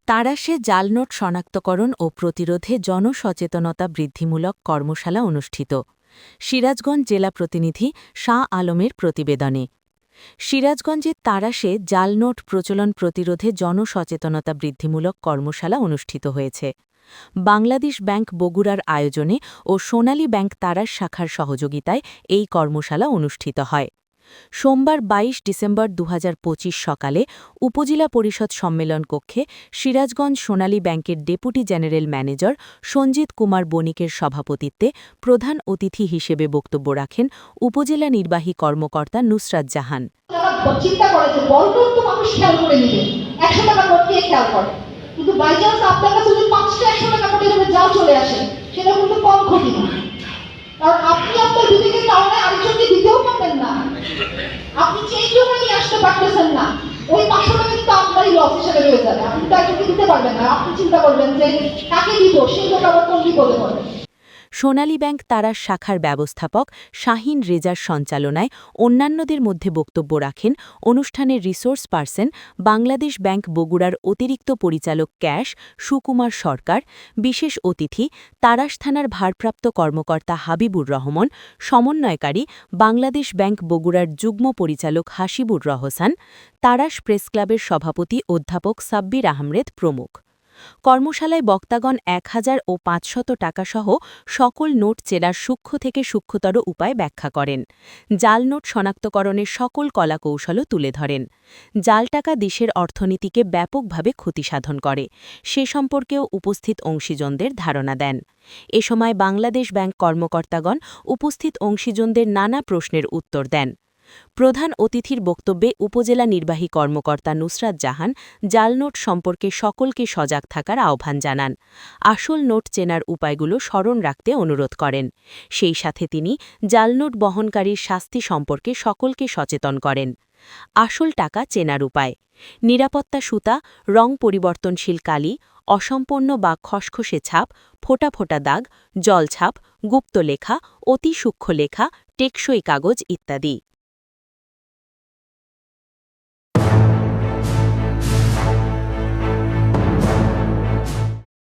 তাড়াশে জাল নোট শনাক্তকরণ ও প্রতিরোধে জনসচেতনতা বৃদ্ধিমূলক কর্মশালা অনুষ্ঠিত। সিরাজগঞ্জ জেলা প্রতিনিধি শাহ আলমের প্রতিবেদনে। সিরাজগঞ্জের তাড়াশে জাল নোট প্রচলন প্রতিরোধে জনসচেতনতা বৃদ্ধিমূলক কর্মশালা অনুষ্ঠিত হয়েছে। বাংলাদেশ ব্যাংক বগুড়ার আয়োজনে ও সোনালী ব্যাংক তাড়াশ শাখার সহযোগিতায় এই কর্মশালা অনুষ্ঠিত হয়। সোমবার ২২ ডিসেম্বর ২০২৫ সকালে উপজেলা পরিষদ সম্মেলন কক্ষে সিরাজগঞ্জ সোনালী ব্যাংকের deputy general manager Sanjit Kumar বণিকের সভাপতিত্বে প্রধান অতিথি হিসেবে বক্তব্য রাখেন উপজেলা নির্বাহী কর্মকর্তা নুসরাত জাহান। চিন্তা করে যে বড় নোট তো মানুষ খেয়াল করে নিবে, ১০০ টাকা নোট কে খেয়াল করে, কিন্তু বাই চান্স আপনার কাছে যদি ৫টা ১০০ টাকা নোট এভাবে যাও চলে আসে, সেটা কিন্তু কম ক্ষতি না। কারণ আপনি আপনার বিবেকের কারণে আরেকজনকে দিতেও পারবেন না, আপনি চেঞ্জ করে নিয়ে আসতে পারতেছেন না, ওই ৫০০ টাকা কিন্তু আপনারই লস হিসেবে রয়ে যাবে। আপনি তো একজনকে দিতে পারবেন না, আপনি চিন্তা করবেন যে কাকে দিব, সেই লোক আবার কোন বিপদে পড়বে। সোনালী ব্যাংক তাড়াশ শাখার ব্যবস্থাপক শাহিন রেজার সঞ্চালনায় অন্যান্যদের মধ্যে বক্তব্য রাখেন অনুষ্ঠানের রিসোর্স পার্সন বাংলাদেশ ব্যাংক বগুড়ার অতিরিক্ত পরিচালক ক্যাশ সুকুমার সরকার, বিশেষ অতিথি তাড়াশ থানার ভারপ্রাপ্ত কর্মকর্তা হাবিবুর রহমান, সমন্বয়কারী বাংলাদেশ ব্যাংক বগুড়ার যুগ্ম পরিচালক হাসিবুর রহসান, তাড়াশ প্রেসক্লাবের সভাপতি অধ্যাপক সাব্বির আহমেদ প্রমুখ। কর্মশালায় বক্তাগণ ১,০০০ ও ৫০০ টাকাসহ সকল নোট চেনার সূক্ষ্ম থেকে সূক্ষ্মতর উপায় ব্যাখ্যা করেন। জাল নোট শনাক্তকরণের সকল কলাকৌশলও তুলে ধরেন। জাল টাকা দেশের অর্থনীতিকে ব্যাপকভাবে ক্ষতিসাধন করে, সে সম্পর্কেও উপস্থিত অংশীজনদের ধারণা দেন। এ সময় বাংলাদেশ ব্যাংক কর্মকর্তাগণ উপস্থিত অংশীজনদের নানা প্রশ্নের উত্তর দেন। প্রধান অতিথির বক্তব্যে উপজেলা নির্বাহী কর্মকর্তা নুসরাত জাহান জাল নোট সম্পর্কে সকলকে সজাগ থাকার আহ্বান জানান। আসল নোট চেনার উপায়গুলো স্মরণ রাখতে অনুরোধ করেন। সেই সাথে তিনি জাল নোট বহনকারীর শাস্তি সম্পর্কে সকলকে সচেতন করেন। আসল টাকা চেনার উপায়: নিরাপত্তা সুতা, রং পরিবর্তনশীল কালি, অসম্পূর্ণ বা খসখসে ছাপ, ফোটা ফোটা দাগ, জলছাপ, গুপ্ত লেখা, অতি সূক্ষ্ম লেখা, টেকসই কাগজ ইত্যাদি।